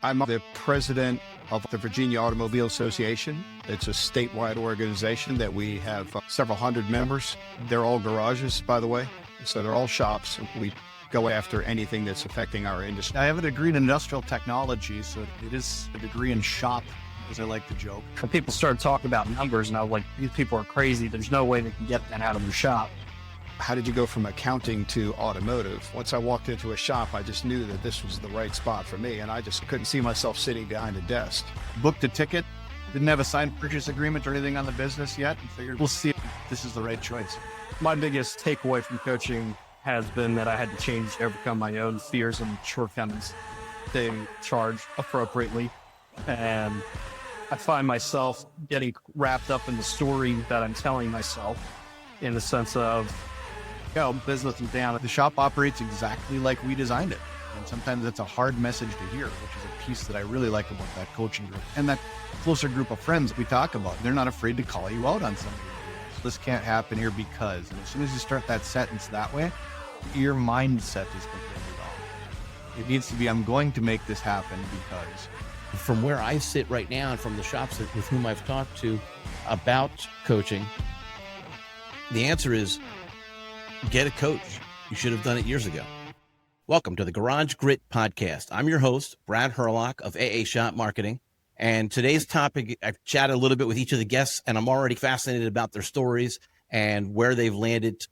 I'm the president of the Virginia Automobile Association. It's a statewide organization that we have several hundred members. They're all garages, by the way, so they're all shops. We go after anything that's affecting our industry. I have a degree in industrial technology, so it is a degree in shop, as I like to joke. When people started talking about numbers, and I was like, these people are crazy. There's no way they can get that out of their shop. How did you go from accounting to automotive? Once I walked into a shop, I just knew that this was the right spot for me, and I just couldn't see myself sitting behind a desk. Booked a ticket, didn't have a signed purchase agreement or anything on the business yet, and figured we'll see if this is the right choice. My biggest takeaway from coaching has been that I had to change to overcome my own fears and shortcomings, staying charged appropriately. And I find myself getting wrapped up in the story that I'm telling myself, in the sense of, business is down. The shop operates exactly like we designed it. And sometimes it's a hard message to hear, which is a piece that I really like about that coaching group. And that closer group of friends we talk about, they're not afraid to call you out on something. This can't happen here because. And as soon as you start that sentence that way, your mindset is completely wrong. It needs to be, I'm going to make this happen because. From where I sit right now and from the shops with whom I've talked to about coaching, the answer is get a coach. You should have done it years ago. Welcome to the Garage Grit Podcast. I'm your host, Brad Herlock of AA Shop Marketing. And today's topic, I've chatted a little bit with each of the guests, and I'm already fascinated about their stories and where they've landed,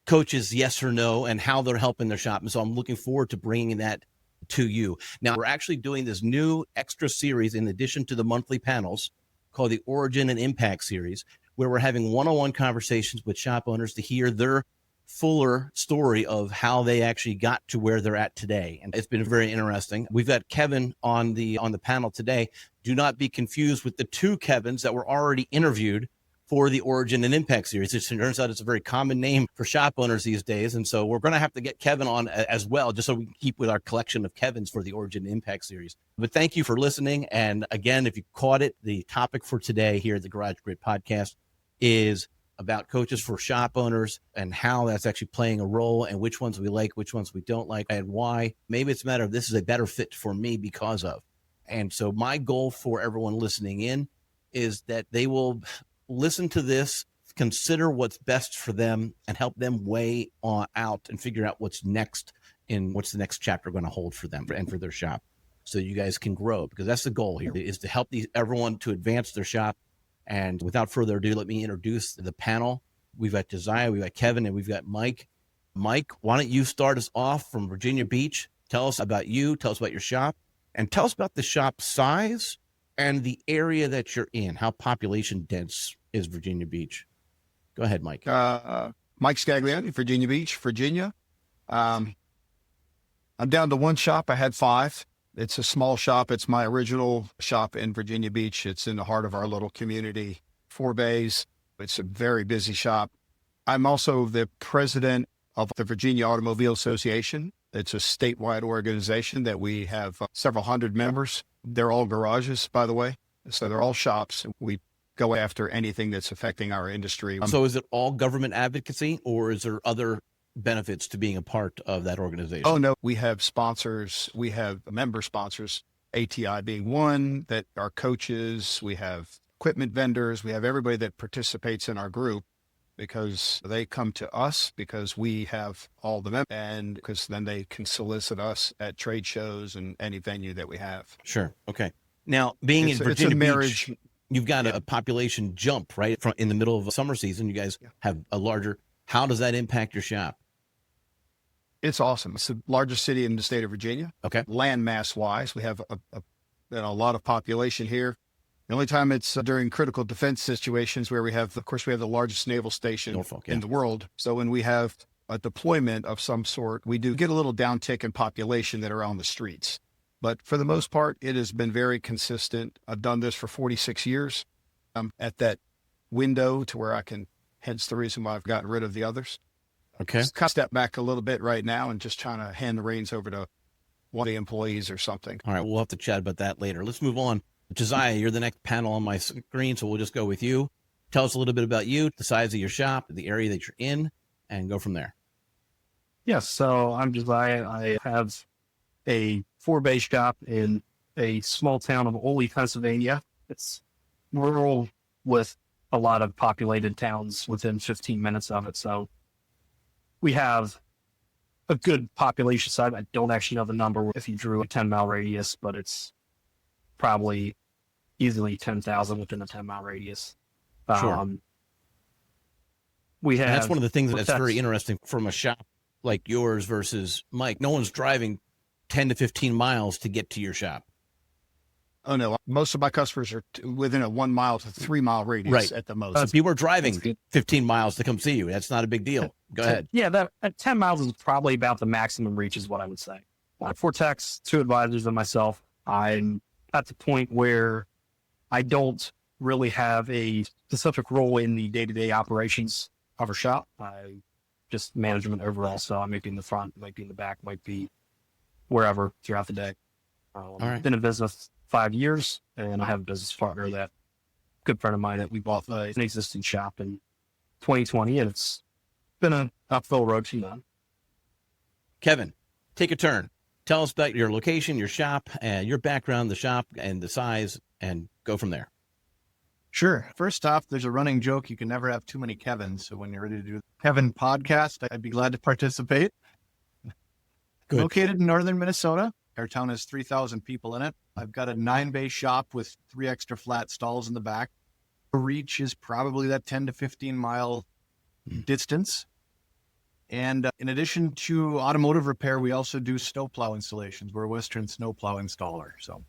coaches, yes or no, and how they're helping their shop. And so I'm looking forward to bringing that to you. Now, we're actually doing this new extra series in addition to the monthly panels called the Origin and Impact Series, where we're having one-on-one conversations with shop owners to hear their fuller story of how they actually got to where they're at today. And it's been very interesting. We've got Kevin on the panel today. Do not be confused with the two Kevins that were already interviewed for the Origin and Impact Series. It turns out it's a very common name for shop owners these days. And so we're going to have to get Kevin on as well, just so we can keep with our collection of Kevins for the Origin and Impact Series. But thank you for listening. And again, if you caught it, the topic for today here at the Garage Grit Podcast is about coaches for shop owners and how that's actually playing a role and which ones we like, which ones we don't like, and why. Maybe it's a matter of this is a better fit for me because of. And so my goal for everyone listening in is that they will listen to this, consider what's best for them, and help them weigh out and figure out what's next in what's the next chapter going to hold for them and for their shop, so you guys can grow, because that's the goal here, is to help everyone to advance their shop. And without further ado, let me introduce the panel. We've got Josiah, we've got Kevin, and we've got Mike. Mike, why don't you start us off from Virginia Beach? Tell us about you, tell us about your shop, and tell us about the shop size and the area that you're in. How population dense is Virginia Beach? Go ahead, Mike. Mike Scaglione, Virginia Beach, Virginia. I'm down to one shop. I had 5. It's a small shop. It's my original shop in Virginia Beach. It's in the heart of our little community, 4 bays. It's a very busy shop. I'm also the president of the Virginia Automobile Association. It's a statewide organization that we have several hundred members. They're all garages, by the way. So they're all shops. We go after anything that's affecting our industry. So is it all government advocacy, or is there other benefits to being a part of that organization? Oh, no. We have sponsors. We have member sponsors, ATI being one, that are coaches. We have equipment vendors. We have everybody that participates in our group, because they come to us because we have all the members, and because then they can solicit us at trade shows and any venue that we have. Sure. Okay. Now, being in Virginia Beach, you've got a population jump, right? In the middle of summer season, you guys have a larger. How does that impact your shop? It's awesome. It's the largest city in the state of Virginia. Okay. Land mass wise, we have a lot of population here. The only time it's during critical defense situations where we have the largest naval station Norfolk, in the world. So when we have a deployment of some sort, we do get a little downtick in population that are on the streets. But for the most part, it has been very consistent. I've done this for 46 years. I'm at that window to where I can, hence the reason why I've gotten rid of the others. Okay. Just kind of step back a little bit right now and just trying to hand the reins over to one of the employees or something. All right. We'll have to chat about that later. Let's move on. Josiah, you're the next panel on my screen, so we'll just go with you. Tell us a little bit about you, the size of your shop, the area that you're in, and go from there. Yes, so I'm Josiah. I have a 4-bay shop in a small town of Oley, Pennsylvania. It's rural with a lot of populated towns within 15 minutes of it. So we have a good population side. I don't actually know the number if you drew a 10-mile radius, but it's probably easily 10,000 within a 10-mile radius. Sure. We have. And that's one of the things that's very interesting from a shop like yours versus Mike. No one's driving 10 to 15 miles to get to your shop. Oh no, most of my customers are within a 1 mile to 3 mile radius Right. at the most. So people are driving 15 miles to come see you. That's not a big deal. Go ahead. Yeah, that at 10 miles is probably about the maximum reach is what I would say. 4 techs, 2 advisors, and myself. I'm at the point where I don't really have a specific role in the day-to-day operations of a shop. I just management overall. So I might be in the front, might be in the back, might be wherever throughout the day. All right. Been in business 5 years, and I have a business partner that good friend of mine that we bought an existing shop in 2020, and it's been an uphill road to none. Kevin, take a turn. Tell us about your location, your shop, your background, the shop, and the size, and go from there. Sure. First off, there's a running joke. You can never have too many Kevins. So when you're ready to do the Kevin podcast, I'd be glad to participate. Good. Located in northern Minnesota. Our town has 3,000 people in it. I've got a 9-bay shop with 3 extra flat stalls in the back. The reach is probably that 10 to 15 mile distance. And in addition to automotive repair, we also do snowplow installations. We're a Western snowplow installer. So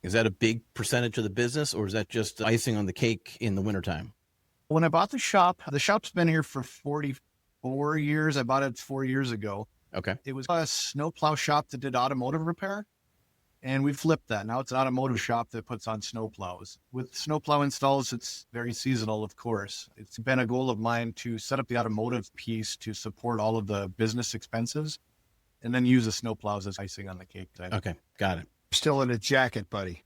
Is that a big percentage of the business, or is that just icing on the cake in the wintertime? when I bought the shop's been here for 44 years. I bought it 4 years ago. Okay. It was a snowplow shop that did automotive repair, and we flipped that. Now it's an automotive shop that puts on snowplows. With snowplow installs, it's very seasonal, of course. It's been a goal of mine to set up the automotive piece to support all of the business expenses, and then use the snowplows as icing on the cake. Okay. Got it. Still in a jacket, buddy.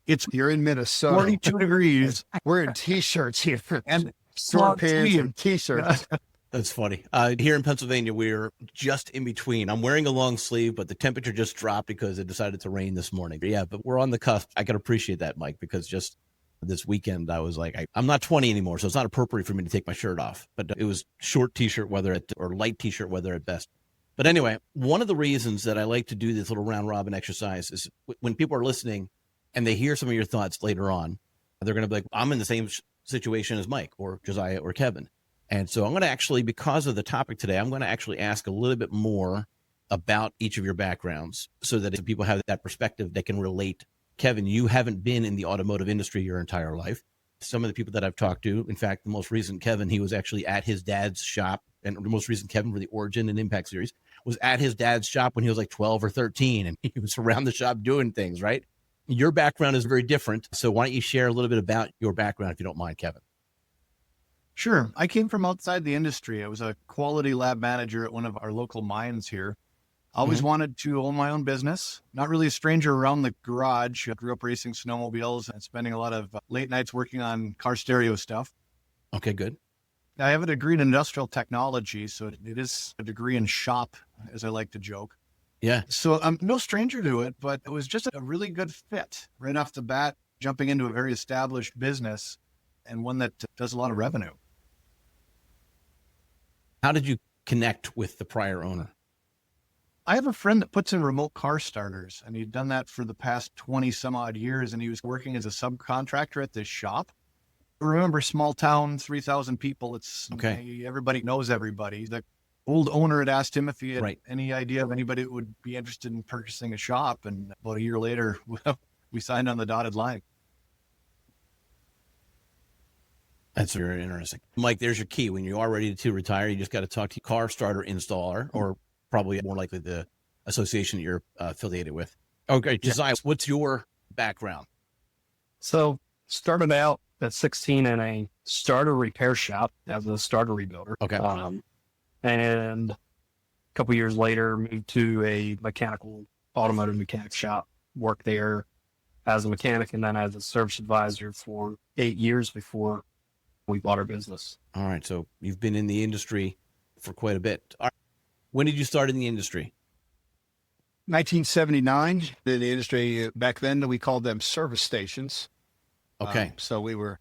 It's You're in Minnesota. 42 degrees We're in t-shirts here. and Short pants and t-shirts. That's funny. Here in Pennsylvania, we're just in between. I'm wearing a long sleeve, but the temperature just dropped because it decided to rain this morning. But yeah, but we're on the cusp. I can appreciate that, Mike, because just this weekend, I was like, I'm not 20 anymore, so it's not appropriate for me to take my shirt off. But it was short t-shirt weather or light t-shirt weather at best. But anyway, one of the reasons that I like to do this little round robin exercise is when people are listening and they hear some of your thoughts later on, they're going to be like, I'm in the same situation as Mike or Josiah or Kevin. And so I'm going to actually, because of the topic today, I'm going to actually ask a little bit more about each of your backgrounds so that if people have that perspective, they can relate. Kevin, you haven't been in the automotive industry your entire life. Some of the people that I've talked to, in fact, the most recent Kevin, he was actually at his dad's shop. And the most recent Kevin for the Origin and Impact series was at his dad's shop when he was like 12 or 13. And he was around the shop doing things, right? Your background is very different. So why don't you share a little bit about your background, if you don't mind, Kevin? Sure. I came from outside the industry. I was a quality lab manager at one of our local mines here. Always wanted to own my own business. Not really a stranger around the garage. I grew up racing snowmobiles and spending a lot of late nights working on car stereo stuff. Okay, good. I have a degree in industrial technology, so it is a degree in shop, as I like to joke. Yeah. So I'm no stranger to it, but it was just a really good fit right off the bat, jumping into a very established business and one that does a lot of revenue. How did you connect with the prior owner? I have a friend that puts in remote car starters, and he'd done that for the past 20 some odd years, and he was working as a subcontractor at this shop. Remember, small town, 3,000 people. It's okay. Everybody knows everybody. The old owner had asked him if he had Right. any idea of anybody that would be interested in purchasing a shop. And about a year later, we signed on the dotted line. That's very interesting. Mike, there's your key. When you are ready to retire, you just got to talk to car starter installer, or probably more likely the association that you're affiliated with. Okay, Josiah, what's your background? So started out at 16 in a starter repair shop as a starter rebuilder. Okay. And a couple years later, moved to a automotive mechanic shop, worked there as a mechanic and then as a service advisor for 8 years before we bought our business. All right. So you've been in the industry for quite a bit. All right. When did you start in the industry? 1979, in the industry back then, we called them service stations. Okay. So we were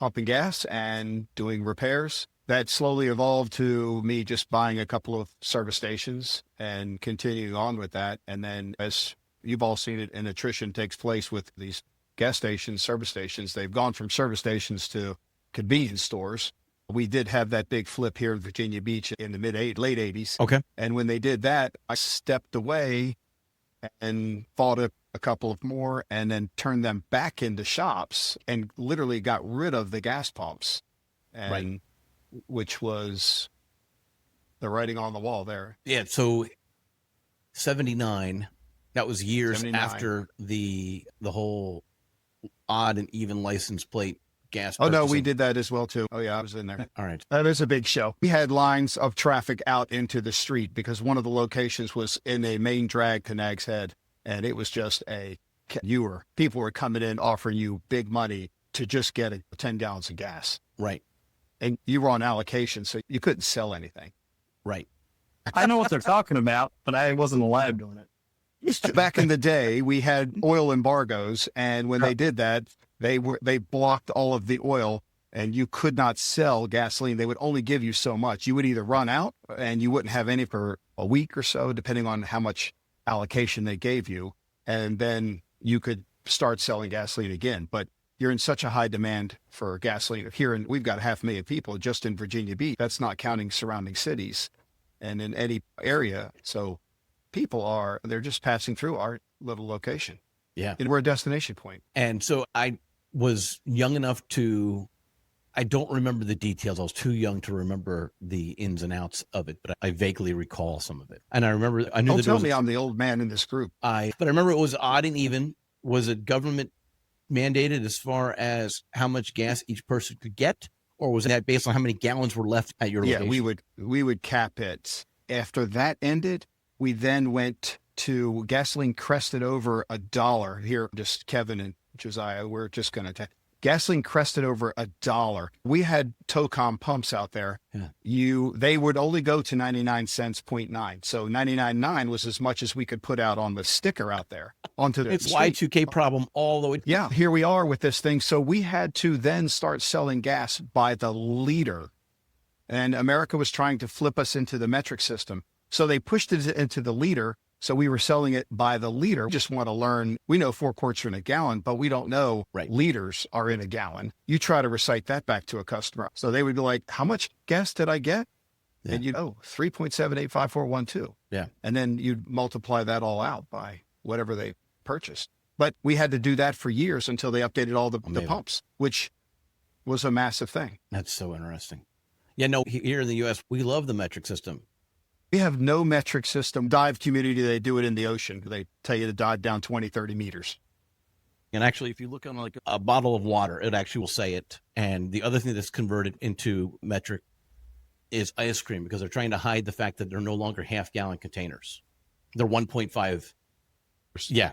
pumping gas and doing repairs. That slowly evolved to me just buying a couple of service stations and continuing on with that. And then, as you've all seen it, an attrition takes place with these gas stations, service stations. They've gone from service stations to convenience stores. We did have that big flip here in Virginia Beach in the late 80s. Okay. And when they did that, I stepped away and bought a couple of more and then turned them back into shops and literally got rid of the gas pumps. And Right. which was the writing on the wall there. Yeah. So 79, that was years 79. after the whole odd and even license plate gas. Oh, no, we purchasing. did that as well, too. Oh, yeah, I was in there. All right. That is a big show. We had lines of traffic out into the street because one of the locations was in a main drag to Nag's Head. And it was just people were coming in offering you big money to just get 10 gallons of gas. Right. And you were on allocation, so you couldn't sell anything. Right. I know what they're talking about, but I wasn't alive doing it. Back in the day, we had oil embargoes, and when they did that, they blocked all of the oil, and you could not sell gasoline. They would only give you so much. You would either run out, and you wouldn't have any for a week or so, depending on how much allocation they gave you, and then you could start selling gasoline again. But you're in such a high demand for gasoline here, and we've got 500,000 people just in Virginia Beach. That's not counting surrounding cities and in any area. So people they're just passing through our little location. Yeah. And we're a destination point. And so I was young enough I don't remember the details. I was too young to remember the ins and outs of it, but I vaguely recall some of it. And I knew Don't that tell me I'm the old man in this group. but I remember it was odd and even. Was it government mandated as far as how much gas each person could get, or was that based on how many gallons were left at your location? Yeah, we would cap it. After that ended, we then went to gasoline crested over $1 here. Just Kevin and Josiah, we're just going to gasoline crested over $1. We had Tocom pumps out there. Yeah. They would only go to 99 cents, 0.9. So 99.9 was as much as we could put out on the sticker out there onto the It's street. Y2K problem all the way. Yeah, here we are with this thing. So we had to then start selling gas by the liter. And America was trying to flip us into the metric system. So they pushed it into the liter. So we were selling it by the liter. We just want to learn. We know 4 quarts are in a gallon, but we don't know liters are in a gallon. You try to recite that back to a customer. So they would be like, how much gas did I get? Yeah. And 3.785412. Yeah. And then you'd multiply that all out by whatever they purchased. But we had to do that for years until they updated all the pumps, which was a massive thing. That's so interesting. Yeah, no, here in the U.S., we love the metric system. We have no metric system. Dive community, they do it in the ocean. They tell you to dive down 20, 30 meters. And actually, if you look on like a bottle of water, it actually will say it. And the other thing that's converted into metric is ice cream, because they're trying to hide the fact that they're no longer half-gallon containers. They're 1.5. Yeah,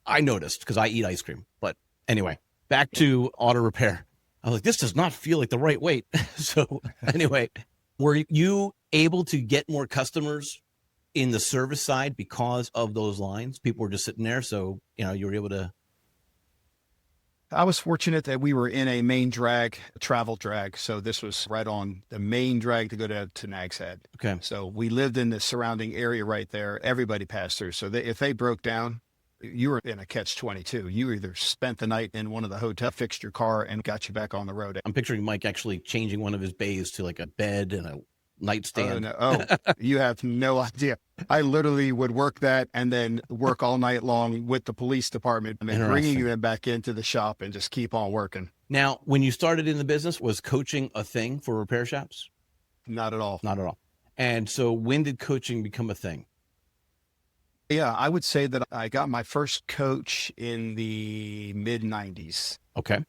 I noticed because I eat ice cream. But anyway, back to auto repair. I was like, this does not feel like the right weight. So anyway, were you able to get more customers in the service side because of those lines? People were just sitting there. So, you were able to. I was fortunate that we were in a main drag, travel drag. So this was right on the main drag to go to Nag's Head. Okay. So we lived in the surrounding area right there. Everybody passed through. So if they broke down, you were in a catch-22. You either spent the night in one of the hotels, fixed your car, and got you back on the road. I'm picturing Mike actually changing one of his bays to like a bed and a nightstand. You have no idea. I literally would work that and then work all night long with the police department and then bringing them back into the shop and just keep on working. Now, when you started in the business, was coaching a thing for repair shops? Not at all. Not at all. And so when did coaching become a thing? Yeah, I would say that I got my first coach in the mid-90s. Okay.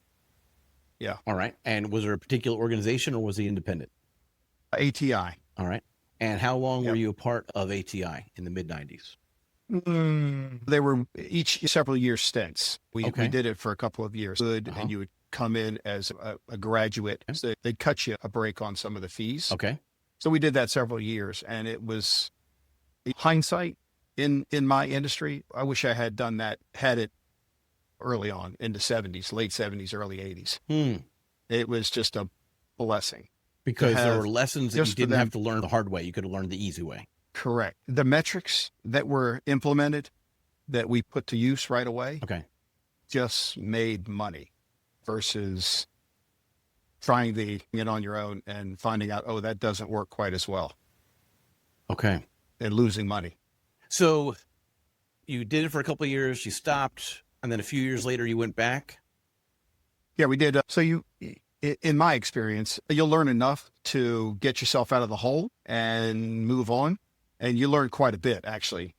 Yeah. All right. And was there a particular organization or was he independent? ATI. All right. And how long were you a part of ATI in the mid-90s? They were each several year stints. We did it for a couple of years. And you would come in as a graduate. So they'd cut you a break on some of the fees. Okay. So we did that several years. And it was, hindsight, in my industry. I wish I had done that, had it early on in the 70s, late 70s, early 80s. It was just a blessing. Because there were lessons that you just for didn't them- have to learn the hard way. You could have learned the easy way. Correct. The metrics that were implemented that we put to use right away Okay. just made money versus trying it on your own and finding out, oh, that doesn't work quite as well, Okay. and losing money. So you did it for a couple of years, you stopped, and then a few years later you went back. Yeah, we did. So in my experience, you'll learn enough to get yourself out of the hole and move on. And you learn quite a bit, actually.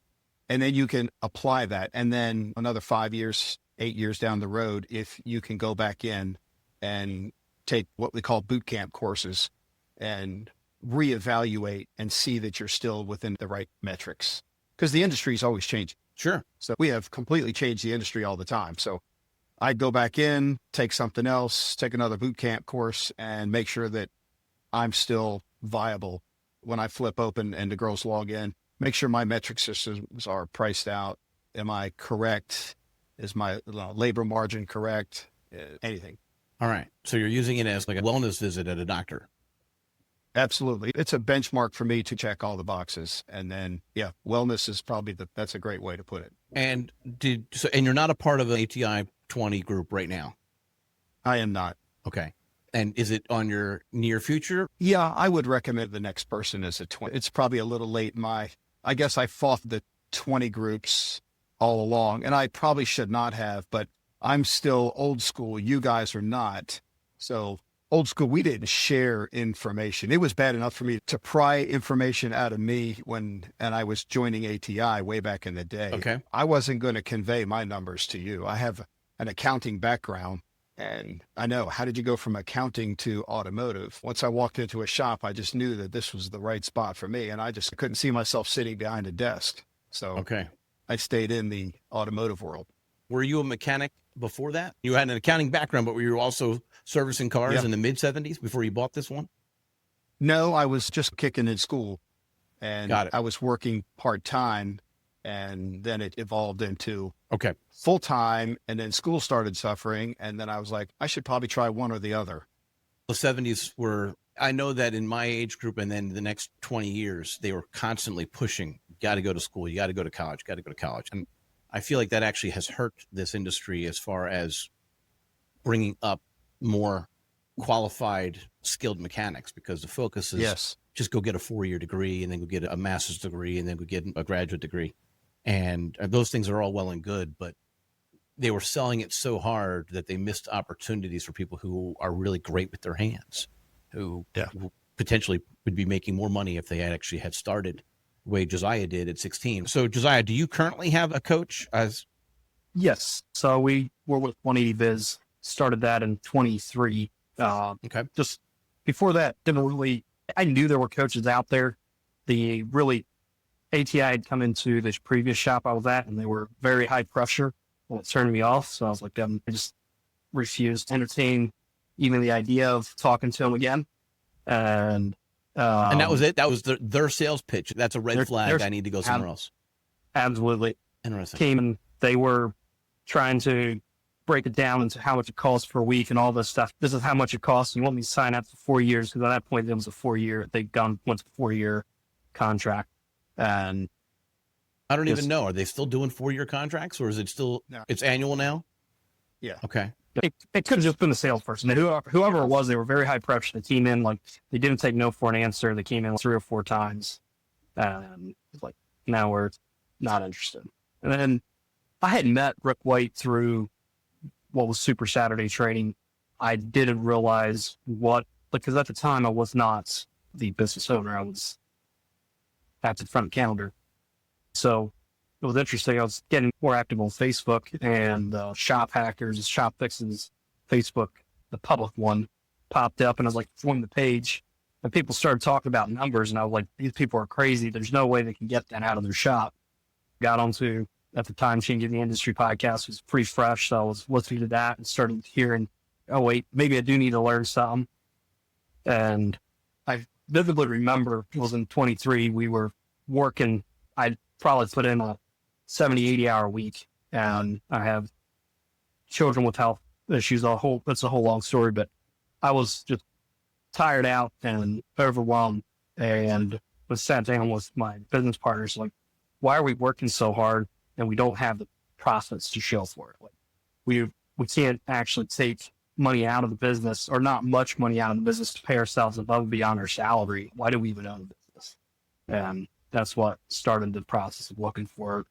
And then you can apply that. And then another 5 years, 8 years down the road, if you can go back in and take what we call boot camp courses and reevaluate and see that you're still within the right metrics. Because the industry is always changing. Sure. So we have completely changed the industry all the time. So I'd go back in, take something else, take another boot camp course, and make sure that I'm still viable when I flip open and the girls log in. Make sure my metric systems are priced out. Am I correct? Is my labor margin correct? Anything. All right. So you're using it as like a wellness visit at a doctor. Absolutely. It's a benchmark for me to check all the boxes. And then, yeah, wellness is probably that's a great way to put it. And and you're not a part of an ATI 20 group right now. I am not. Okay. And is it on your near future? Yeah, I would recommend the next person as a 20. It's probably a little late. I guess I fought the 20 groups all along, and I probably should not have, but I'm still old school. You guys are not. So old school, we didn't share information. It was bad enough for me to pry information out of me and I was joining ATI way back in the day. Okay. I wasn't going to convey my numbers to you. I have an accounting background. And I know, how did you go from accounting to automotive? Once I walked into a shop, I just knew that this was the right spot for me. And I just couldn't see myself sitting behind a desk. So Okay. I stayed in the automotive world. Were you a mechanic before that? You had an accounting background, but were you also servicing cars Yeah. in the mid 70s before you bought this one? No, I was just kicking in school and Got it. I was working part-time, and then it evolved into Okay. full-time, and then school started suffering. And then I was like, I should probably try one or the other. The 70s were, I know that in my age group and then the next 20 years, they were constantly pushing, you got to go to school, you got to go to college, got to go to college. And I feel like that actually has hurt this industry as far as bringing up more qualified, skilled mechanics, because the focus is Yes. just go get a 4-year degree and then go get a master's degree and then go get a graduate degree. And those things are all well and good, but they were selling it so hard that they missed opportunities for people who are really great with their hands, who potentially would be making more money if they had started the way Josiah did at 16. So Josiah, do you currently have a coach? Yes. So we were with 180 Viz, started that in 23. Okay. Just before that, I knew there were coaches out there. ATI had come into this previous shop I was at, and they were very high pressure. Well, it turned me off. So I was like, I just refused to entertain even the idea of talking to them again. And that was it. That was their sales pitch. That's a red flag. I need to go somewhere else. Absolutely. Interesting. Came and they were trying to break it down into how much it costs per week and all this stuff. This is how much it costs. You want me to sign up for 4 years? Because at that point, it was a 4-year. Went to 4-year contract. And I don't even know. Are they still doing 4-year contracts, or is it still, it's annual now? Yeah. Okay. it could have just been the salesperson. Whoever it was, they were very high pressure. They came in they didn't take no for an answer. They came in 3 or 4 times. It's like, now we're not interested. And then I had met Rick White through what was Super Saturday training. I didn't realize because at the time I was not the business owner. I was at the front counter. So it was interesting. I was getting more active on Facebook, and Shop Hackers, Shop Fixes Facebook, the public one, popped up, and I was like, join the page, and people started talking about numbers, and I was like, these people are crazy. There's no way they can get that out of their shop. Got onto, at the time, Changing the Industry podcast was pretty fresh, so I was listening to that and started hearing, oh wait, maybe I do need to learn something. And I vividly remember it was in 23, we were working. I probably put in a 70, 80-hour week, and I have children with health issues. That's a whole long story, but I was just tired out and overwhelmed, and was sat down with my business partners like, why are we working so hard and we don't have the profits to show for it? Like, we can't actually take money out of the business, or not much money out of the business, to pay ourselves above and beyond our salary. Why do we even own the business? And that's what started the process of looking for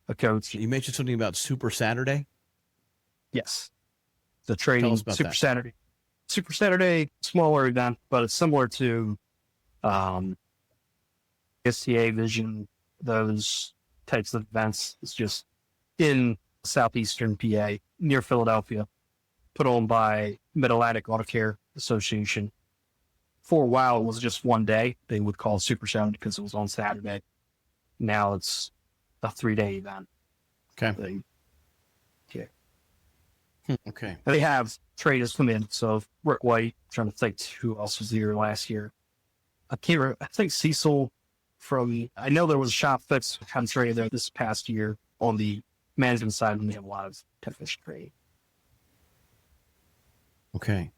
a coach. You mentioned something about Super Saturday. Yes. The trading Tell us about Super that. Saturday. Super Saturday, smaller event, but it's similar to STA Vision, those types of events. It's just in southeastern PA, near Philadelphia, put on by Mid-Atlantic Auto Care Association. For a while, it was just one day. They would call it Super Saturday because it was on Saturday. Now it's a 3-day event. Okay. Okay. They have traders come in. So Rick White, trying to think who else was here last year. I can't remember. I think Cecil I know there was Shop Fix kind of trade there this past year on the management side, and they have a lot of technician trade. Okay.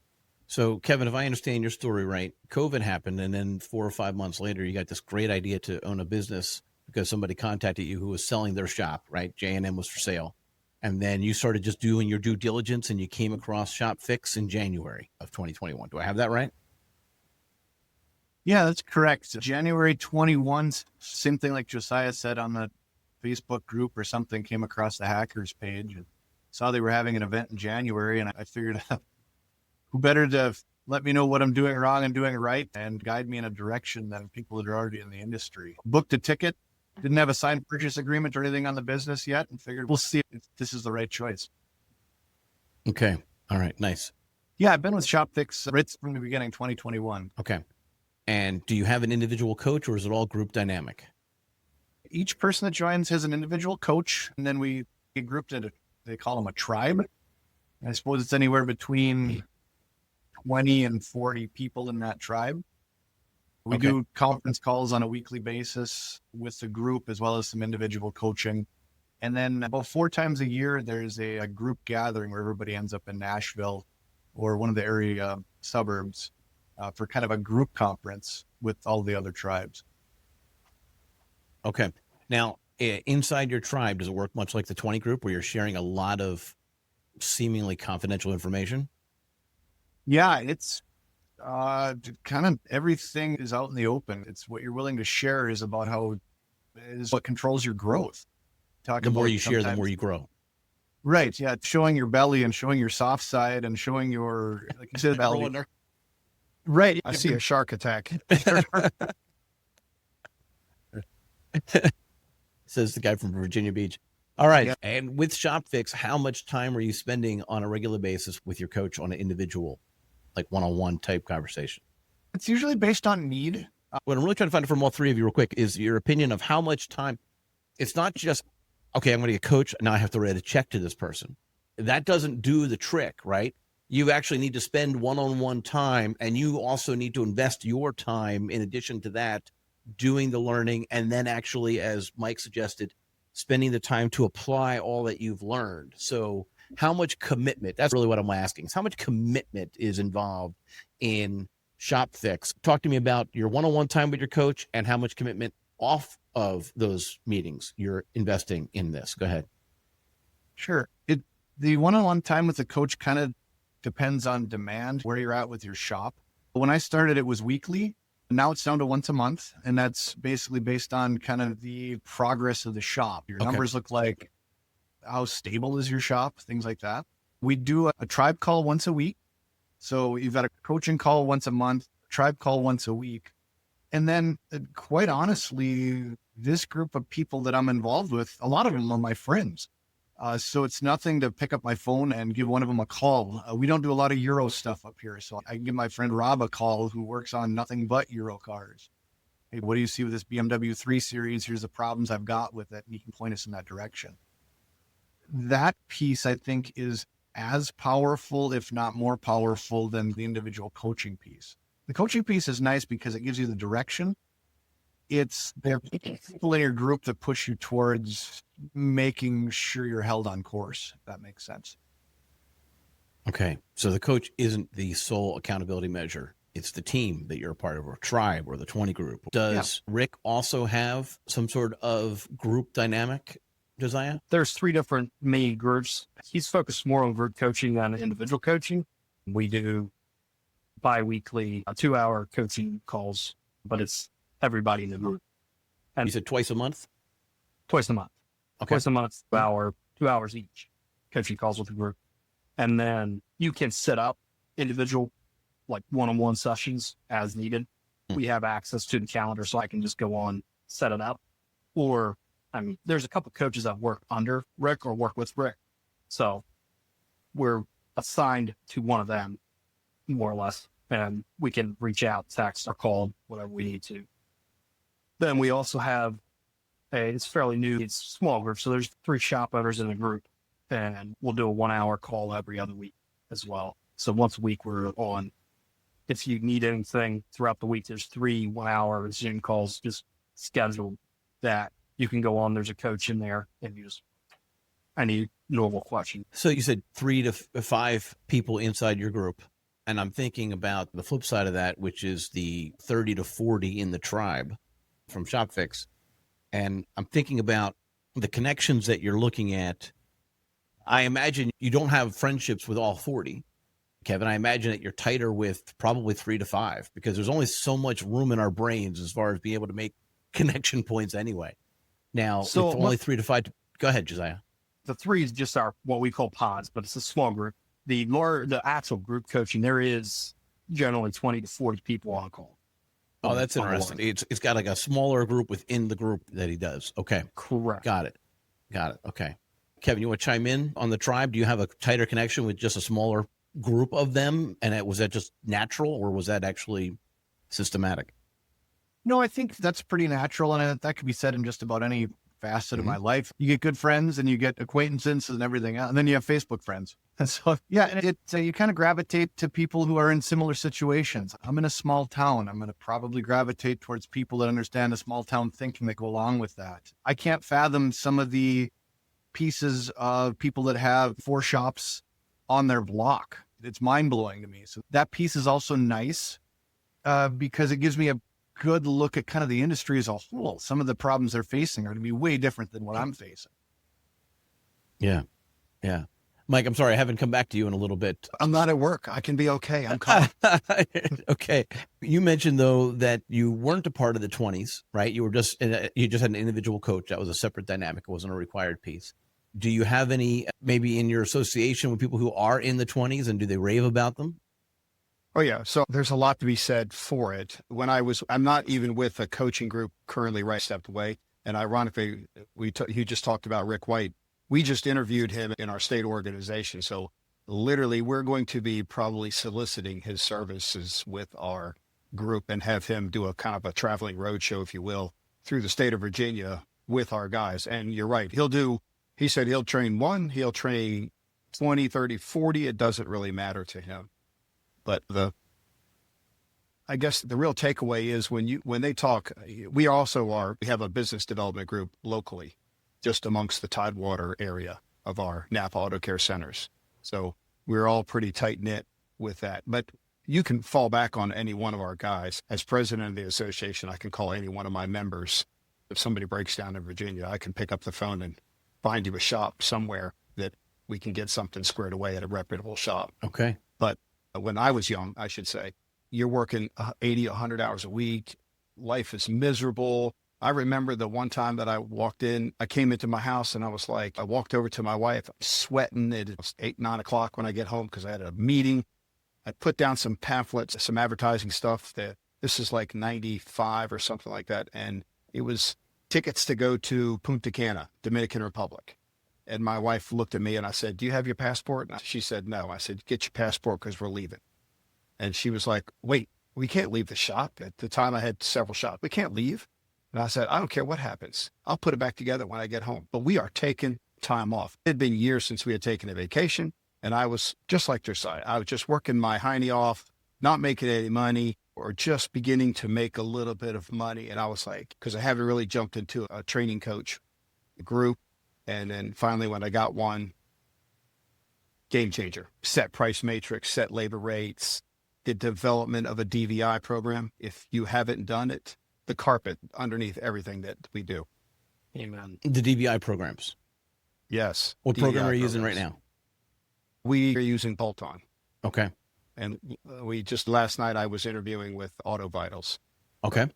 So, Kevin, if I understand your story right, COVID happened, and then 4 or 5 months later, you got this great idea to own a business because somebody contacted you who was selling their shop, right? J&M was for sale. And then you started just doing your due diligence, and you came across Shop Fix in January of 2021. Do I have that right? Yeah, that's correct. January 21, same thing like Josiah said on the Facebook group or something, came across the hackers page and saw they were having an event in January. And I figured, who better to let me know what I'm doing wrong and doing right and guide me in a direction than people that are already in the industry. Booked a ticket, didn't have a signed purchase agreement or anything on the business yet, and figured we'll see if this is the right choice. Okay. All right. Nice. Yeah, I've been with ShopFix right from the beginning, 2021. Okay. And do you have an individual coach, or is it all group dynamic? Each person that joins has an individual coach, and then we get grouped into, they call them a tribe. I suppose it's anywhere between 20 and 40 people in that tribe. We do conference calls on a weekly basis with the group, as well as some individual coaching. And then about 4 times a year, there's a group gathering where everybody ends up in Nashville or one of the area suburbs for kind of a group conference with all the other tribes. Okay. Now, inside your tribe, does it work much like the 20 group where you're sharing a lot of seemingly confidential information? Yeah, it's kind of everything is out in the open. It's what you're willing to share is about is what controls your growth. The more you share, the more you grow. Right. Yeah. Showing your belly and showing your soft side and showing your, like you said, belly. Right. I see a shark attack. Says the guy from Virginia Beach. All right. Yeah. And with ShopFix, how much time are you spending on a regular basis with your coach on an individual, like one-on-one type conversation? It's usually based on need. What I'm really trying to find out from all three of you real quick is your opinion of how much time. It's not just, okay, I'm going to get coached. Now I have to write a check to this person. That doesn't do the trick, right? You actually need to spend one-on-one time, and you also need to invest your time in addition to that, doing the learning, and then actually, as Mike suggested, spending the time to apply all that you've learned. So how much commitment, that's really what I'm asking, is how much commitment is involved in ShopFix? Talk to me about your one-on-one time with your coach and how much commitment off of those meetings you're investing in this. Go ahead. Sure. The one-on-one time with the coach kind of depends on demand, where you're at with your shop. When I started, it was weekly. Now it's down to once a month, and that's basically based on kind of the progress of the shop. Your numbers look like, how stable is your shop, things like that. We do a tribe call once a week. So you've got a coaching call once a month, tribe call once a week. And then quite honestly, this group of people that I'm involved with, a lot of them are my friends. So it's nothing to pick up my phone and give one of them a call. We don't do a lot of Euro stuff up here. So I can give my friend Rob a call who works on nothing but Euro cars. Hey, what do you see with this BMW 3 Series? Here's the problems I've got with it. And he can point us in that direction. That piece, I think, is as powerful, if not more powerful, than the individual coaching piece. The coaching piece is nice because it gives you the direction. it's the people in your group that push you towards making sure you're held on course, if that makes sense. Okay. So the coach isn't the sole accountability measure. It's the team that you're a part of, or tribe, or the 20 group. Does Rick also have some sort of group dynamic, Josiah? There's 3 different main groups. He's focused more on group coaching than individual coaching. We do bi-weekly 2-hour coaching calls, but it's everybody in the group. And You said twice a month? twice a month. Okay. Twice a month, 2 hours each, coaching calls with the group. And then you can set up individual, like one-on-one sessions as needed. We have access to the calendar, so I can just go on, set it up. Or, I mean, there's a couple coaches that work under Rick or work with Rick. So we're assigned to one of them, more or less. And we can reach out, text, or call, whatever we need to. Then we also have it's fairly new, it's a small group. So there's 3 shop owners in the group, and we'll do a 1-hour call every other week as well. So once a week we're on. If you need anything throughout the week, there's 3 1-hour Zoom calls just scheduled that you can go on. There's a coach in there, and you just, I need normal questions. So you said 3 to 5 people inside your group. And I'm thinking about the flip side of that, which is the 30 to 40 in the tribe from ShopFix. And I'm thinking about the connections that you're looking at. I imagine you don't have friendships with all 40, Kevin. I imagine that you're tighter with probably 3 to 5, because there's only so much room in our brains as far as being able to make connection points anyway. Now, So if only 3 to 5, go ahead, Josiah. The 3 is just our, what we call pods, but it's a small group. The actual group coaching, there is generally 20 to 40 people on call. Oh, that's interesting. It's got like a smaller group within the group that he does. Okay. Correct. Got it. Okay. Kevin, you want to chime in on the tribe? Do you have a tighter connection with just a smaller group of them? And was that just natural, or was that actually systematic? No, I think that's pretty natural. And that could be said in just about any facet of my life. You get good friends and you get acquaintances and everything else. And then you have Facebook friends. And so, you kind of gravitate to people who are in similar situations. I'm in a small town. I'm going to probably gravitate towards people that understand the small town thinking that go along with that. I can't fathom some of the pieces of people that have 4 shops on their block. It's mind blowing to me. So that piece is also nice because it gives me a good look at kind of the industry as a whole. Some of the problems they're facing are going to be way different than what I'm facing. Yeah. Mike, I'm sorry, I haven't come back to you in a little bit. I'm not at work. I can be okay. I'm calm. Okay. You mentioned, though, that you weren't a part of the 20s, right? You just had an individual coach. That was a separate dynamic. It wasn't a required piece. Do you have any, maybe in your association with people who are in the 20s, and do they rave about them? Oh, yeah. So there's a lot to be said for it. I'm not even with a coaching group currently, right, stepped away. And ironically, you just talked about Rick White. We just interviewed him in our state organization. So literally, we're going to be probably soliciting his services with our group and have him do a kind of a traveling roadshow, if you will, through the state of Virginia with our guys. And you're right. He said he'll train 1, he'll train 20, 30, 40. It doesn't really matter to him. But I guess the real takeaway is when they talk, we have a business development group locally, just amongst the Tidewater area of our Napa Auto Care centers. So we're all pretty tight knit with that. But you can fall back on any one of our guys. As president of the association, I can call any one of my members. If somebody breaks down in Virginia, I can pick up the phone and find you a shop somewhere that we can get something squared away at a reputable shop. Okay. But when I was young, I should say, you're working 80, 100 hours a week. Life is miserable. I remember the one time that I came into my house and I walked over to my wife, sweating. It was 8, 9 o'clock when I get home because I had a meeting. I put down some pamphlets, some advertising stuff. This is like 95 or something like that. And it was tickets to go to Punta Cana, Dominican Republic. And my wife looked at me and I said, "Do you have your passport?" And she said, "No." I said, "Get your passport because we're leaving." And she was like, "Wait, we can't leave the shop." At the time I had several shops. "We can't leave." And I said, "I don't care what happens. I'll put it back together when I get home. But we are taking time off." It had been years since we had taken a vacation. And I was just like Josiah. I was just working my hiney off, not making any money. or just beginning to make a little bit of money. And I was like, because I haven't really jumped into a training coach group. And then finally, when I got one, game changer, set price matrix, set labor rates, the development of a DVI program. If you haven't done it, the carpet underneath everything that we do. Amen. The DVI programs. Yes. What program DVI are you using right programs. now? We are using Bolt-On. Okay. And we just last night I was interviewing with Auto Vitals. Okay.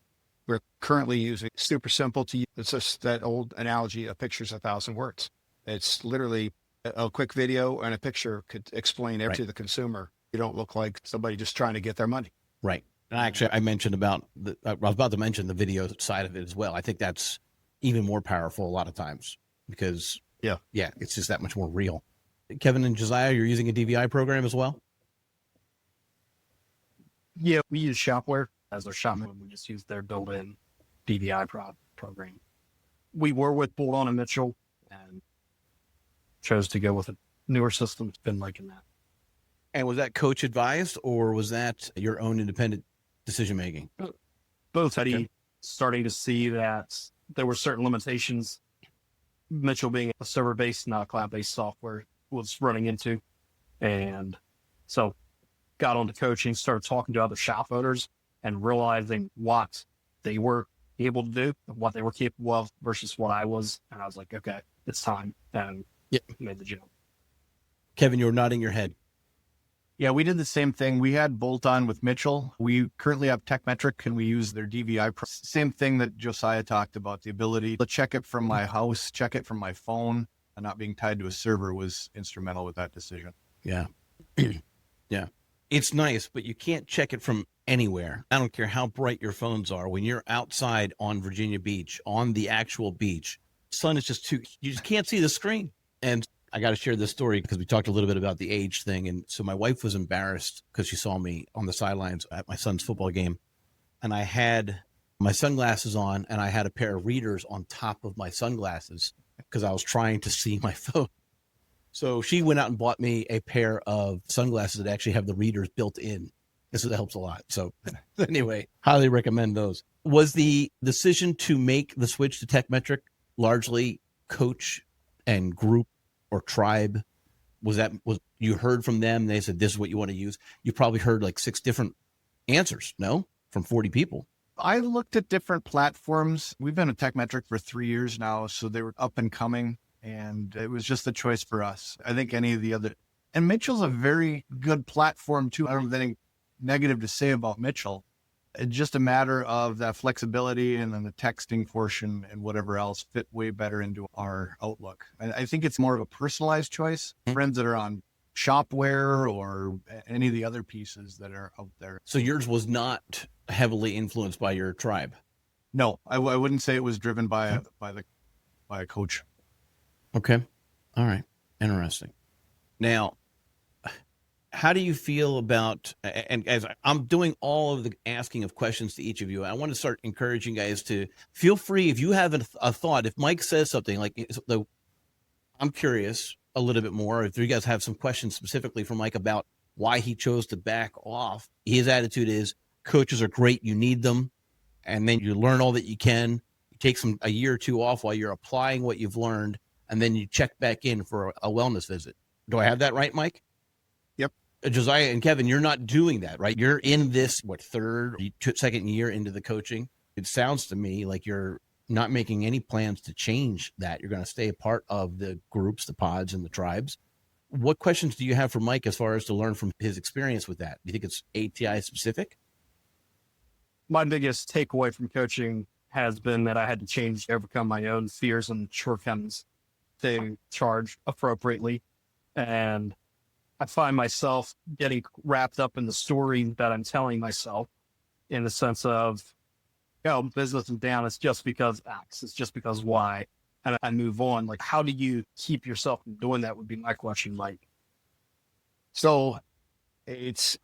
We're currently using super simple to use. It's just that old analogy, a picture's 1,000 words. It's literally a quick video and a picture could explain everything to the consumer. You don't look like somebody just trying to get their money. Right. And actually, I mentioned about I was about to mention the video side of it as well. I think that's even more powerful a lot of times because it's just that much more real. Kevin and Josiah, you're using a DVI program as well? Yeah, we use Shopware as our shop. We just use their built-in DVI program. We were with Bolt-On and Mitchell and chose to go with a newer system. It's been liking that. And was that coach advised or was that your own independent decision making? Both. Starting to see that there were certain limitations. Mitchell being a server-based, not cloud-based software, was running into. And so got onto coaching, started talking to other shop owners and realizing what they were able to do, what they were capable of versus what I was. And I was like, okay, it's time. And made the jump. Kevin, you were nodding your head. Yeah, we did the same thing. We had Bolt-On with Mitchell. We currently have TechMetric and we use their DVI. Same thing that Josiah talked about, the ability to check it from my house, check it from my phone, and not being tied to a server was instrumental with that decision. Yeah. Yeah. It's nice, but you can't check it from anywhere. I don't care how bright your phones are. When you're outside on Virginia Beach, on the actual beach, sun is just you just can't see the screen. And I got to share this story because we talked a little bit about the age thing. And so my wife was embarrassed because she saw me on the sidelines at my son's football game. And I had my sunglasses on and I had a pair of readers on top of my sunglasses because I was trying to see my phone. So she went out and bought me a pair of sunglasses that actually have the readers built in. This helps a lot. So anyway, highly recommend those. Was the decision to make the switch to TechMetric largely coach and group or tribe? Was you heard from them? They said, this is what you want to use. You probably heard like 6 different answers, no? From 40 people. I looked at different platforms. We've been at TechMetric for 3 years now, so they were up and coming, and it was just the choice for us. I think any of the other, and Mitchell's a very good platform too. I don't have anything negative to say about Mitchell. It's just a matter of that flexibility and then the texting portion and whatever else fit way better into our outlook. I think it's more of a personalized choice. Friends that are on Shopware or any of the other pieces that are out there. So yours was not heavily influenced by your tribe? No, I wouldn't say it was driven by a coach. Okay. All right. Interesting. Now, how do you feel about, and as I'm doing all of the asking of questions to each of you, I want to start encouraging guys to feel free. If you have a thought, if Mike says something like, I'm curious a little bit more, if you guys have some questions specifically for Mike about why he chose to back off. His attitude is coaches are great. You need them. And then you learn all that you can. You take a year or 2 off while you're applying what you've learned. And then you check back in for a wellness visit. Do I have that right, Mike? Yep. Josiah and Kevin, you're not doing that, right? You're in this, second year into the coaching. It sounds to me like you're not making any plans to change that. You're going to stay a part of the groups, the pods, and the tribes. What questions do you have for Mike as far as to learn from his experience with that? Do you think it's ATI specific? My biggest takeaway from coaching has been that I had to overcome my own fears and shortcomings to charge appropriately. And I find myself getting wrapped up in the story that I'm telling myself in the sense of, business is down. It's just because X. It's just because Y. And I move on. Like, how do you keep yourself from doing that would be my question, Mike. So it's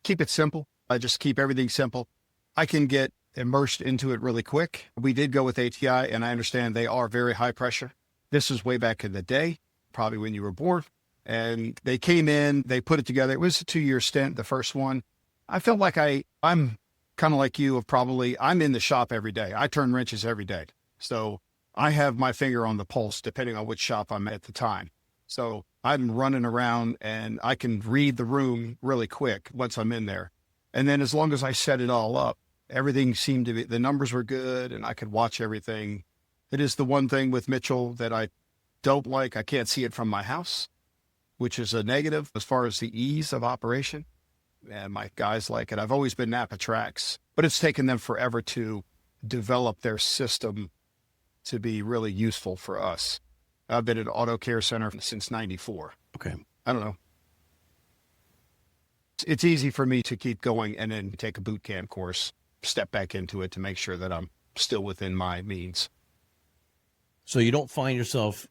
keep it simple. I just keep everything simple. I can get immersed into it really quick. We did go with ATI, and I understand they are very high pressure. This was way back in the day, probably when you were born. And they came in, they put it together. It was a 2-year stint, the first one. I feel like I'm kind of like you of probably, I'm in the shop every day. I turn wrenches every day. So I have my finger on the pulse depending on which shop I'm at the time. So I'm running around and I can read the room really quick once I'm in there. And then as long as I set it all up, everything seemed to be, the numbers were good and I could watch everything. It is the one thing with Mitchell that I don't like. I can't see it from my house, which is a negative as far as the ease of operation. And my guys like it. I've always been Napa Tracks, but it's taken them forever to develop their system to be really useful for us. I've been at Auto Care Center since 94. Okay. I don't know. It's easy for me to keep going and then take a boot camp course, step back into it to make sure that I'm still within my means. So you don't find yourself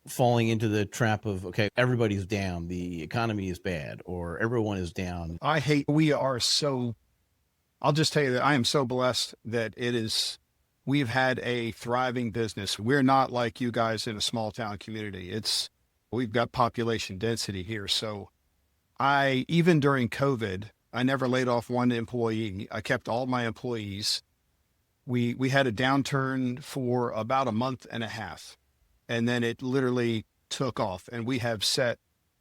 falling into the trap of, okay, everybody's down, the economy is bad, or everyone is down. I'll just tell you that I am so blessed that we've had a thriving business. We're not like you guys in a small town community. We've got population density here. So even during COVID, I never laid off one employee. I kept all my employees. We had a downturn for about a month and a half, and then it literally took off, and we have set